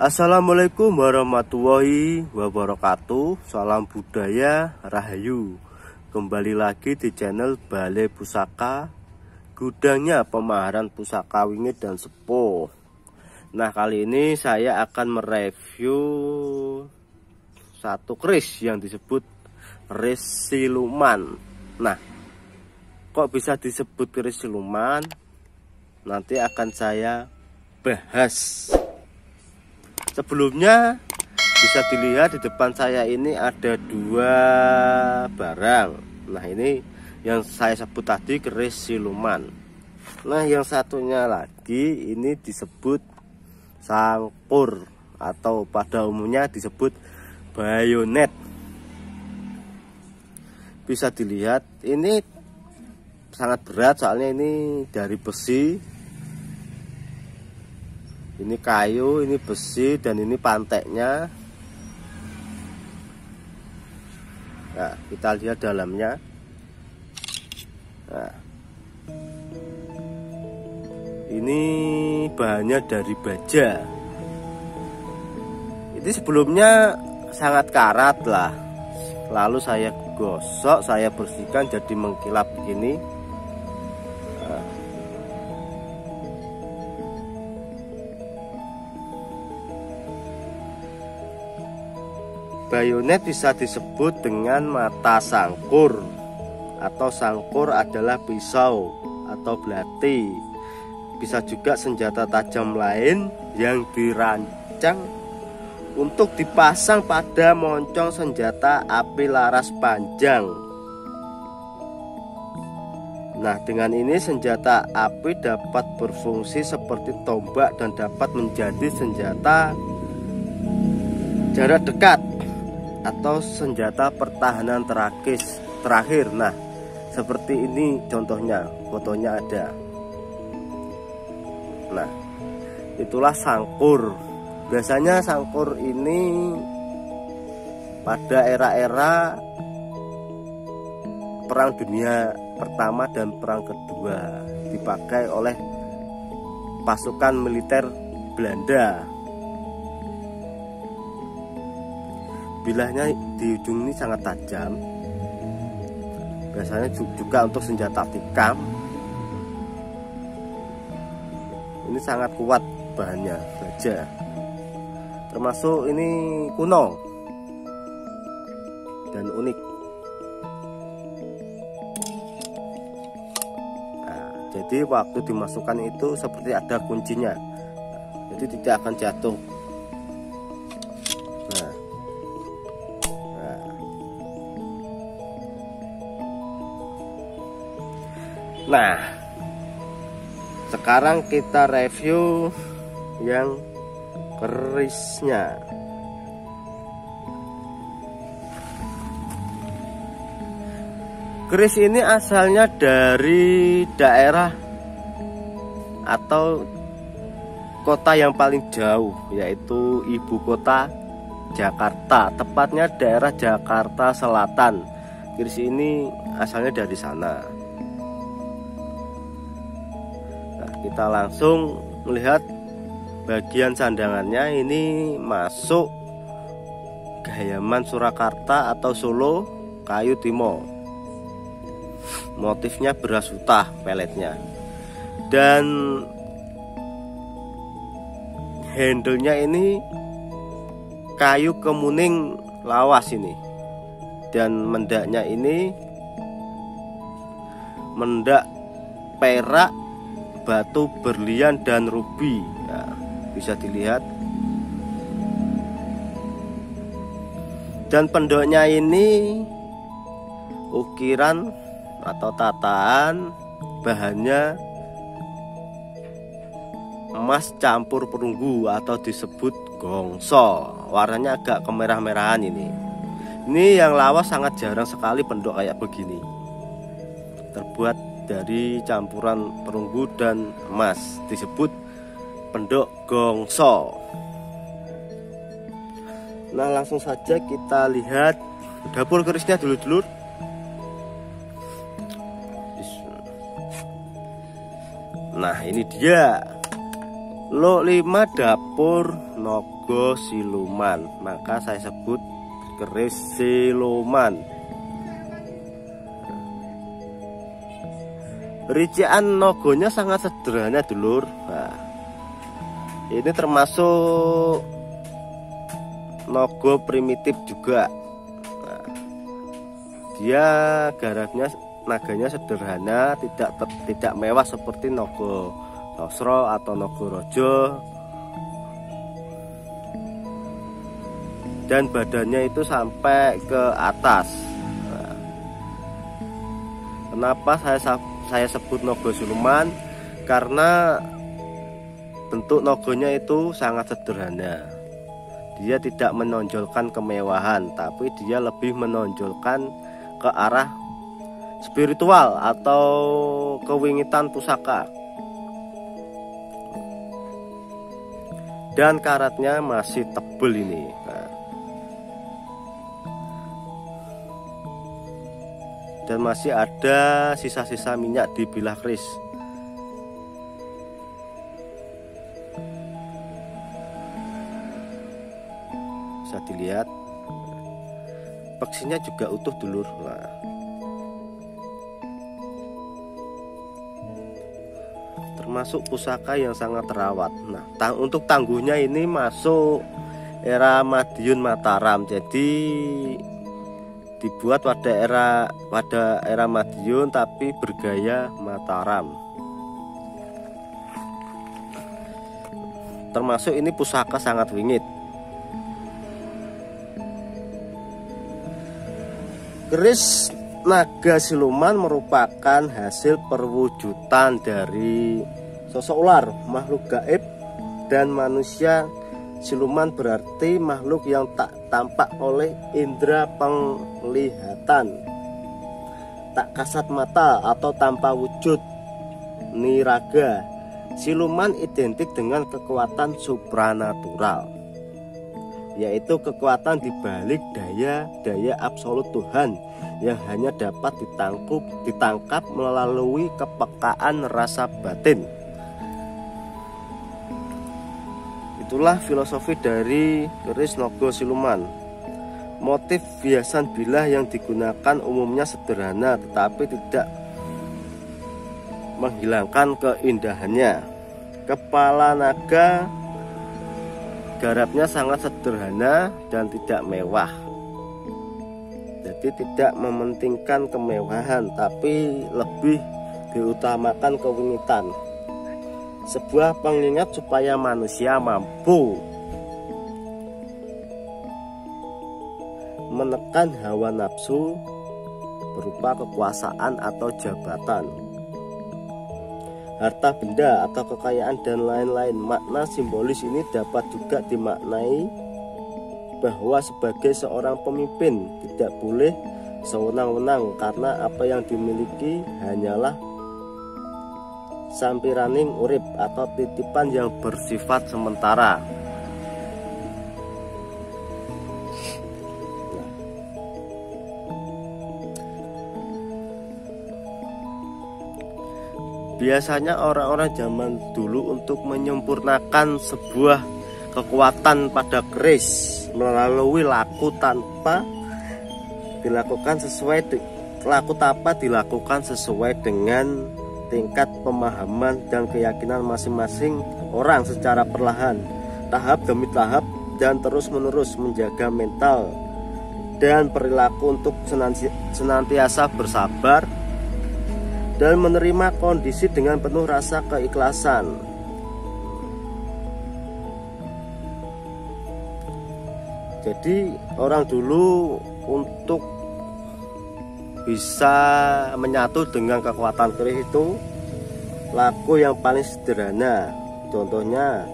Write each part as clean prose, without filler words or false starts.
Assalamualaikum warahmatullahi wabarakatuh. Salam budaya Rahayu. Kembali lagi di channel Balai Pusaka, gudangnya pemaharan pusaka wingit dan sepuh. Nah, kali ini saya akan mereview satu keris yang disebut keris siluman. Nah, kok bisa disebut keris siluman? Nanti akan saya bahas. Sebelumnya bisa dilihat di depan saya ini ada dua barang. Nah, ini yang saya sebut tadi keris siluman. Nah, yang satunya lagi ini disebut sangkur atau pada umumnya disebut bayonet. Bisa dilihat ini sangat berat soalnya ini dari besi. Ini kayu, ini besi, dan ini panteknya. Nah, kita lihat dalamnya. Nah, ini bahannya dari baja. Ini sebelumnya sangat karat lah. Lalu saya gosok, saya bersihkan jadi mengkilap begini. Bayonet bisa disebut dengan mata sangkur, atau sangkur adalah pisau atau belati. Bisa juga senjata tajam lain yang dirancang untuk dipasang pada moncong senjata api laras panjang. Nah, dengan ini senjata api dapat berfungsi seperti tombak dan dapat menjadi senjata jarak dekat atau senjata pertahanan terakhir. Nah, seperti ini contohnya, fotonya ada. Nah, itulah sangkur. Biasanya sangkur ini pada era-era Perang Dunia Pertama dan Perang Kedua dipakai oleh pasukan militer Belanda. Bilahnya di ujung ini sangat tajam. Biasanya juga untuk senjata tikam. Ini sangat kuat bahannya, baja. Termasuk ini kuno dan unik. Nah, jadi waktu dimasukkan itu seperti ada kuncinya, jadi tidak akan jatuh. Nah, sekarang kita review yang kerisnya. Keris ini asalnya dari daerah atau kota yang paling jauh, yaitu ibu kota Jakarta, tepatnya daerah Jakarta Selatan. Keris ini asalnya dari sana. Kita langsung melihat bagian sandangannya. Ini masuk Gayaman Surakarta atau Solo Kayu Timo. Motifnya beras utah peletnya, dan handle-nya ini kayu kemuning lawas ini, dan mendaknya ini mendak perak, batu berlian dan rubi. Nah, bisa dilihat. Dan pendoknya ini ukiran atau tataan, bahannya emas campur perunggu atau disebut gongso. Warnanya agak kemerah-merahan ini. Ini yang lawas sangat jarang sekali pendok kayak begini. Terbuat dari campuran perunggu dan emas, disebut pendok gongso. Nah, langsung saja kita lihat dapur kerisnya dulu-dulur. Nah, ini dia. Luk 5 dapur naga siluman, maka saya sebut keris siluman. Rincian naganya sangat sederhana dulur. Nah, ini termasuk naga primitif juga. Nah, dia naganya sederhana, tidak mewah seperti naga sosro atau naga raja, dan badannya itu sampai ke atas. Nah, kenapa saya sebut naga siluman? Karena bentuk naganya itu sangat sederhana. Dia tidak menonjolkan kemewahan, tapi dia lebih menonjolkan ke arah spiritual atau kewingitan pusaka. Dan karatnya masih tebal ini. Nah, dan masih ada sisa-sisa minyak di bilah keris. Bisa dilihat, peksinya juga utuh dulur. Nah, termasuk pusaka yang sangat terawat. Nah, untuk tangguhnya ini masuk era Madiun Mataram, jadi dibuat pada era Madiun tapi bergaya Mataram. Termasuk ini pusaka sangat wingit. Keris naga siluman merupakan hasil perwujudan dari sosok ular, makhluk gaib, dan manusia. Siluman berarti makhluk yang tak tampak oleh indera penglihatan, tak kasat mata atau tanpa wujud niraga. Siluman identik dengan kekuatan supranatural, yaitu kekuatan dibalik daya absolut Tuhan yang hanya dapat ditangkap melalui kepekaan rasa batin. Itulah filosofi dari keris naga siluman. Motif hiasan bilah yang digunakan umumnya sederhana tetapi tidak menghilangkan keindahannya. Kepala naga garapnya sangat sederhana dan tidak mewah. Jadi tidak mementingkan kemewahan, tapi lebih diutamakan kewingitan. Sebuah pengingat supaya manusia mampu menekan hawa nafsu berupa kekuasaan atau jabatan, harta benda atau kekayaan dan lain-lain. Makna simbolis ini dapat juga dimaknai bahwa sebagai seorang pemimpin tidak boleh sewenang-wenang karena apa yang dimiliki hanyalah sampiraning urip atau titipan yang bersifat sementara. Biasanya orang-orang zaman dulu untuk menyempurnakan sebuah kekuatan pada keris melalui laku tapa dilakukan sesuai dengan tingkat pemahaman dan keyakinan masing-masing orang secara perlahan, tahap demi tahap, dan terus-menerus menjaga mental dan perilaku untuk senantiasa bersabar dan menerima kondisi dengan penuh rasa keikhlasan. Jadi orang dulu untuk bisa menyatu dengan kekuatan keris itu laku yang paling sederhana. Contohnya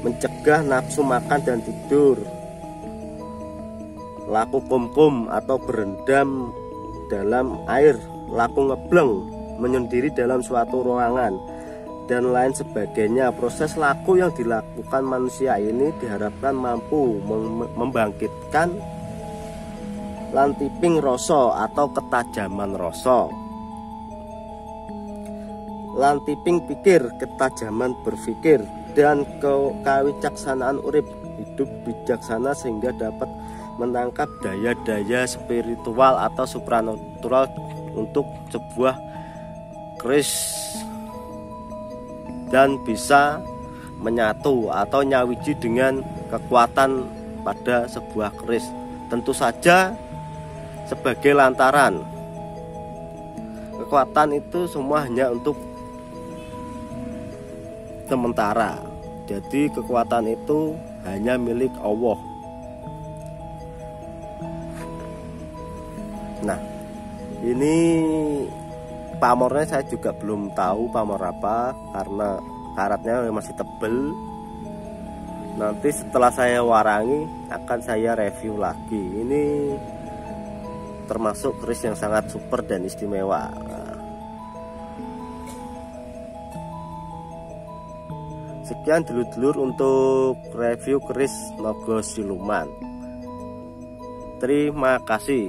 mencegah nafsu makan dan tidur, laku kumkum atau berendam dalam air, laku ngebleng, menyendiri dalam suatu ruangan, dan lain sebagainya. Proses laku yang dilakukan manusia ini diharapkan mampu membangkitkan lantiping rasa atau ketajaman rasa, lantiping pikir, ketajaman berpikir, dan kawicaksanaan urip, hidup bijaksana sehingga dapat menangkap daya-daya spiritual atau supranatural untuk sebuah keris dan bisa menyatu atau nyawiji dengan kekuatan pada sebuah keris. Tentu saja sebagai lantaran kekuatan itu semua hanya untuk sementara. Jadi kekuatan itu hanya milik Allah. Nah, ini pamornya saya juga belum tahu pamor apa karena karatnya masih tebel. Nanti setelah saya warangi akan saya review lagi. Ini termasuk keris yang sangat super dan istimewa. Sekian dulur-dulur untuk review keris Naga Siluman. Terima kasih.